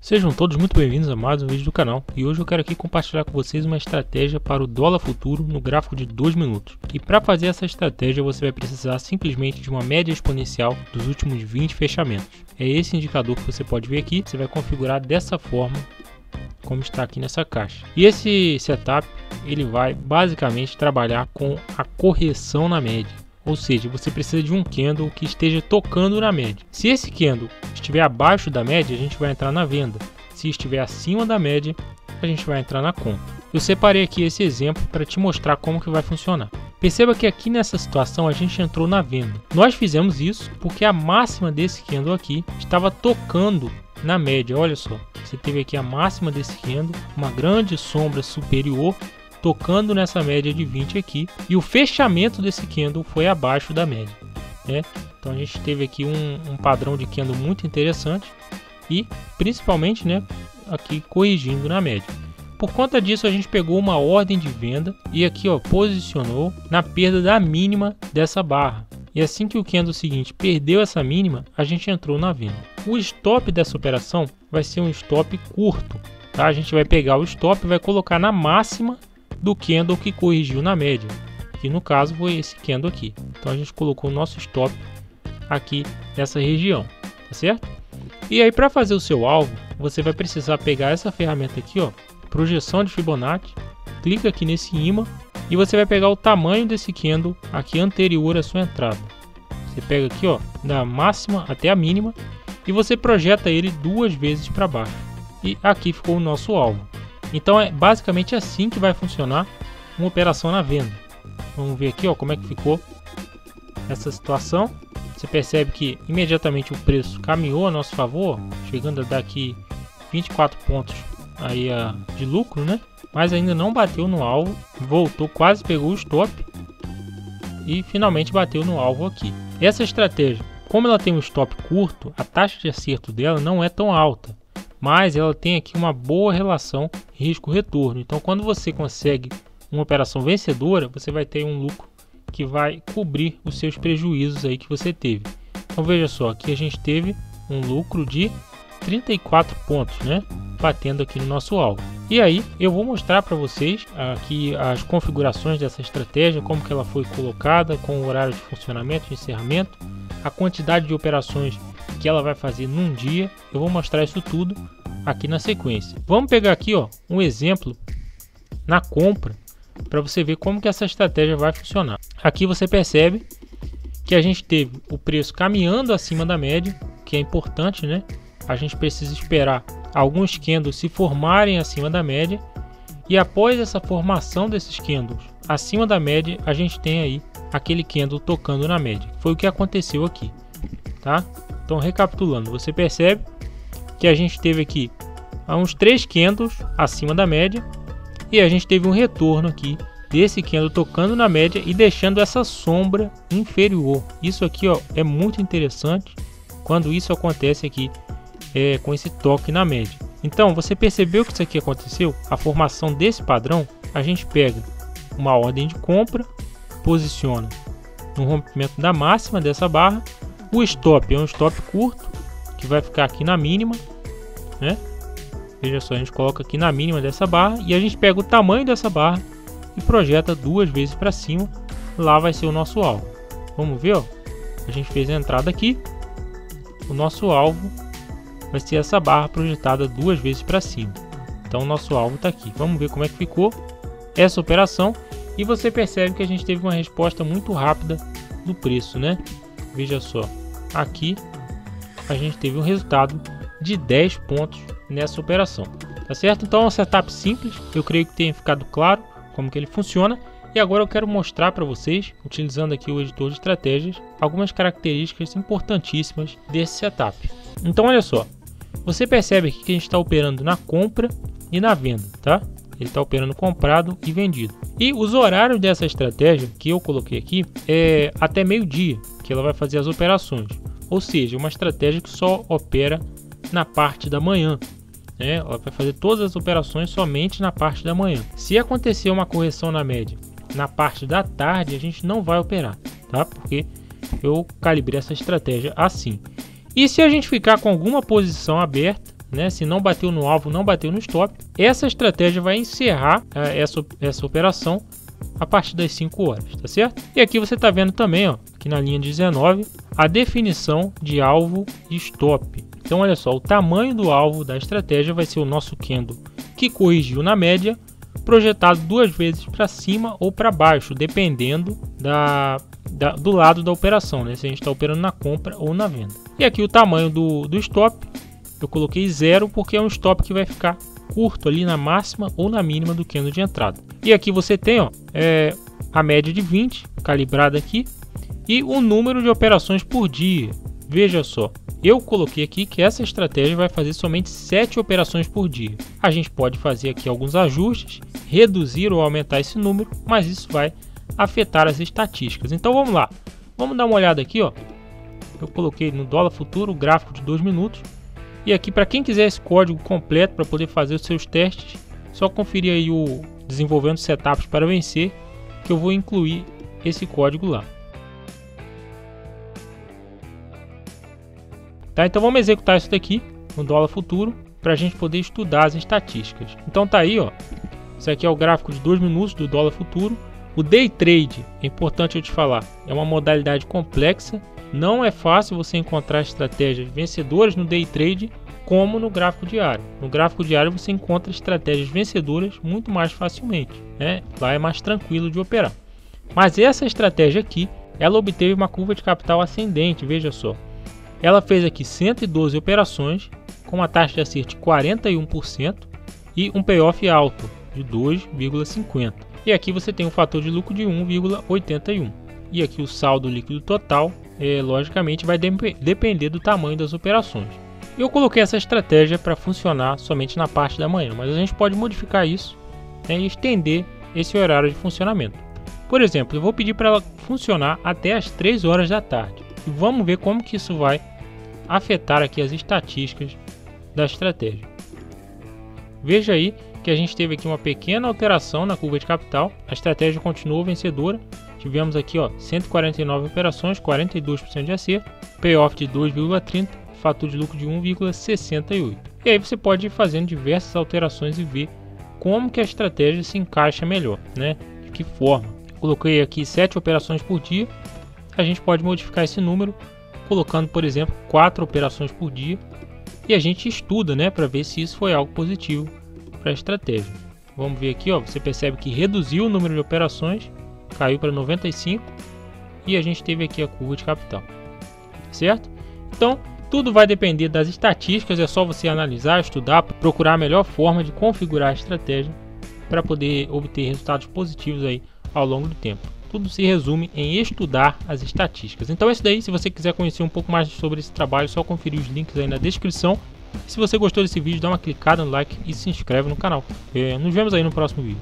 Sejam todos muito bem-vindos a mais um vídeo do canal, e hoje eu quero aqui compartilhar com vocês uma estratégia para o dólar futuro no gráfico de 2 minutos. E para fazer essa estratégia você vai precisar simplesmente de uma média exponencial dos últimos 20 fechamentos. É esse indicador que você pode ver aqui, você vai configurar dessa forma como está aqui nessa caixa. E esse setup ele vai basicamente trabalhar com a correção na média. Ou seja, você precisa de um candle que esteja tocando na média. Se esse candle estiver abaixo da média, a gente vai entrar na venda. Se estiver acima da média, a gente vai entrar na compra. Eu separei aqui esse exemplo para te mostrar como que vai funcionar. Perceba que aqui nessa situação a gente entrou na venda. Nós fizemos isso porque a máxima desse candle aqui estava tocando na média. Olha só, você teve aqui a máxima desse candle, uma grande sombra superior tocando nessa média de 20 aqui, e o fechamento desse candle foi abaixo da média, né? Então a gente teve aqui um padrão de candle muito interessante e principalmente, né, aqui corrigindo na média. Por conta disso a gente pegou uma ordem de venda e aqui, ó, posicionou na perda da mínima dessa barra. E assim que o candle seguinte perdeu essa mínima, a gente entrou na venda. O stop dessa operação vai ser um stop curto, tá? A gente vai pegar o stop e vai colocar na máxima do candle que corrigiu na média, que no caso foi esse candle aqui. Então a gente colocou o nosso stop aqui nessa região, tá certo? E aí, para fazer o seu alvo, você vai precisar pegar essa ferramenta aqui, ó, projeção de Fibonacci, clica aqui nesse ímã e você vai pegar o tamanho desse candle aqui anterior à sua entrada. Você pega aqui, ó, da máxima até a mínima e você projeta ele 2 vezes para baixo. E aqui ficou o nosso alvo. Então é basicamente assim que vai funcionar uma operação na venda. Vamos ver aqui, ó, como é que ficou essa situação. Você percebe que imediatamente o preço caminhou a nosso favor, chegando a dar aqui 24 pontos aí de lucro, né? Mas ainda não bateu no alvo, voltou, quase pegou o stop e finalmente bateu no alvo aqui. Essa estratégia, como ela tem um stop curto, a taxa de acerto dela não é tão alta, mas ela tem aqui uma boa relação risco-retorno. Então quando você consegue uma operação vencedora, você vai ter um lucro que vai cobrir os seus prejuízos aí que você teve. Então veja só, aqui a gente teve um lucro de 34 pontos, né? Batendo aqui no nosso alvo. E aí eu vou mostrar para vocês aqui as configurações dessa estratégia, como que ela foi colocada, com o horário de funcionamento, de encerramento, a quantidade de operações que ela vai fazer num dia. Eu vou mostrar isso tudo aqui na sequência. Vamos pegar aqui, ó, um exemplo na compra para você ver como que essa estratégia vai funcionar. Aqui você percebe que a gente teve o preço caminhando acima da média, que é importante, né? A gente precisa esperar alguns candles se formarem acima da média, e após essa formação desses candles acima da média, a gente tem aí aquele candle tocando na média. Foi o que aconteceu aqui, tá? Então, recapitulando, você percebe que a gente teve aqui uns 3 candles acima da média e a gente teve um retorno aqui desse candle tocando na média e deixando essa sombra inferior. Isso aqui, ó, é muito interessante quando isso acontece aqui com esse toque na média. Então, você percebeu que isso aqui aconteceu? A formação desse padrão, a gente pega uma ordem de compra, posiciona no rompimento da máxima dessa barra. O stop é um stop curto, que vai ficar aqui na mínima, né? Veja só, a gente coloca aqui na mínima dessa barra e a gente pega o tamanho dessa barra e projeta 2 vezes para cima. Lá vai ser o nosso alvo. Vamos ver, ó. A gente fez a entrada aqui. O nosso alvo vai ser essa barra projetada 2 vezes para cima. Então o nosso alvo está aqui. Vamos ver como é que ficou essa operação. E você percebe que a gente teve uma resposta muito rápida do preço, né? Veja só, aqui a gente teve um resultado de 10 pontos nessa operação, tá certo? Então é um setup simples, eu creio que tenha ficado claro como que ele funciona. E agora eu quero mostrar para vocês, utilizando aqui o editor de estratégias, algumas características importantíssimas desse setup. Então olha só, você percebe aqui que a gente está operando na compra e na venda, tá? Ele está operando comprado e vendido. E os horários dessa estratégia que eu coloquei aqui é até meio-dia que ela vai fazer as operações. Ou seja, uma estratégia que só opera na parte da manhã, né? Ela vai fazer todas as operações somente na parte da manhã. Se acontecer uma correção na média na parte da tarde, a gente não vai operar, tá? Porque eu calibrei essa estratégia assim. E se a gente ficar com alguma posição aberta, né? Se não bateu no alvo, não bateu no stop, essa estratégia vai encerrar essa operação a partir das 5 horas, tá certo? E aqui você está vendo também, ó, aqui na linha 19, a definição de alvo e stop. Então olha só, o tamanho do alvo da estratégia vai ser o nosso candle que corrigiu na média, projetado 2 vezes para cima ou para baixo, dependendo do lado da operação, né? Se a gente está operando na compra ou na venda. E aqui o tamanho do stop, eu coloquei 0 porque é um stop que vai ficar curto ali na máxima ou na mínima do candle de entrada. E aqui você tem, ó, a média de 20 calibrada aqui e o número de operações por dia. Veja só, eu coloquei aqui que essa estratégia vai fazer somente 7 operações por dia. A gente pode fazer aqui alguns ajustes, reduzir ou aumentar esse número, mas isso vai afetar as estatísticas. Então vamos lá, vamos dar uma olhada aqui, ó. Eu coloquei no dólar futuro o gráfico de 2 minutos. E aqui, para quem quiser esse código completo para poder fazer os seus testes, só conferir aí o Desenvolvendo Setups para Vencer, que eu vou incluir esse código lá. Tá, então vamos executar isso daqui no dólar futuro para a gente poder estudar as estatísticas. Então tá aí, ó. Isso aqui é o gráfico de 2 minutos do dólar futuro. O day trade, é importante eu te falar, é uma modalidade complexa. Não é fácil você encontrar estratégias vencedoras no day trade como no gráfico diário. No gráfico diário você encontra estratégias vencedoras muito mais facilmente, né? Lá é mais tranquilo de operar. Mas essa estratégia aqui, ela obteve uma curva de capital ascendente, veja só. Ela fez aqui 112 operações com uma taxa de acerto de 41% e um payoff alto de 2,50. E aqui você tem um fator de lucro de 1,81. E aqui o saldo líquido total, logicamente, vai depender do tamanho das operações. Eu coloquei essa estratégia para funcionar somente na parte da manhã, mas a gente pode modificar isso, né, e estender esse horário de funcionamento. Por exemplo, eu vou pedir para ela funcionar até as 3 horas da tarde. E vamos ver como que isso vai afetar aqui as estatísticas da estratégia. Veja aí que a gente teve aqui uma pequena alteração na curva de capital. A estratégia continuou vencedora. Tivemos aqui, ó, 149 operações, 42% de acerto, payoff de 2,30, fator de lucro de 1,68. E aí você pode ir fazendo diversas alterações e ver como que a estratégia se encaixa melhor, né? De que forma. Coloquei aqui 7 operações por dia. A gente pode modificar esse número colocando, por exemplo, 4 operações por dia. E a gente estuda, né, para ver se isso foi algo positivo para a estratégia. Vamos ver aqui, ó, você percebe que reduziu o número de operações, caiu para 95 e a gente teve aqui a curva de capital, certo? Então, tudo vai depender das estatísticas, é só você analisar, estudar, procurar a melhor forma de configurar a estratégia para poder obter resultados positivos aí ao longo do tempo. Tudo se resume em estudar as estatísticas. Então é isso daí, se você quiser conhecer um pouco mais sobre esse trabalho, é só conferir os links aí na descrição. Se você gostou desse vídeo, dá uma clicada no like e se inscreve no canal. Nos vemos aí no próximo vídeo.